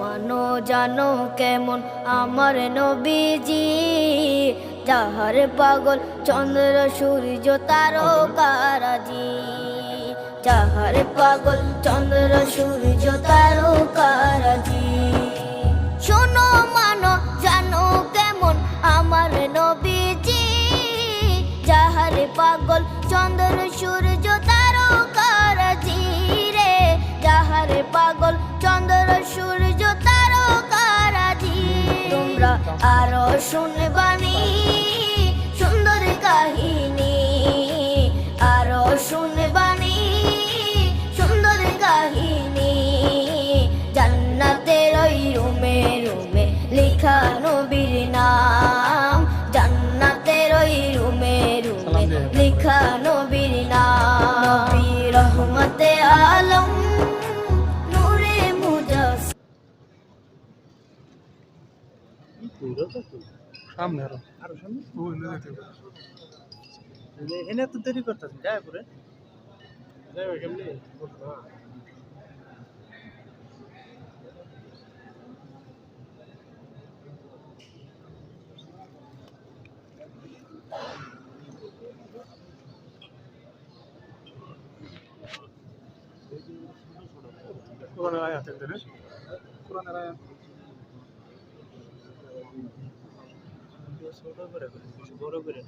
মানো জানো কেমন আমার নবীজি, যাহার পাগল চন্দ্র সূর্য তারকারাজি, যাহার পাগল চন্দ্র সূর্য তারকারাজি। শোনো মানো জানো কেমন আমার নবীজি, যাহার পাগল চন্দ্র সূর্য তারকারাজি রে, যাহার পাগল চন্দ্র সূর্য তারকারাজি। তোমরা আরো শুনবানি সুন্দর কাহিনী, আরো শুনবানি সুন্দর কাহিনী। জান্নাতের ওই রুমে রুমে লেখা নবীর নাম, জান্নাতের ওই রুমে রুমে লেখা নবীর নাম। নবী রহমতে আলম নূরে মুজাসসিম। সামনে আরো সামনে এনে তো দেরি করতেছেন যায় পরে যাবে কেমনি কোরআন আয়াত এনে কোরআন আয়াত ছোট করে বড় করে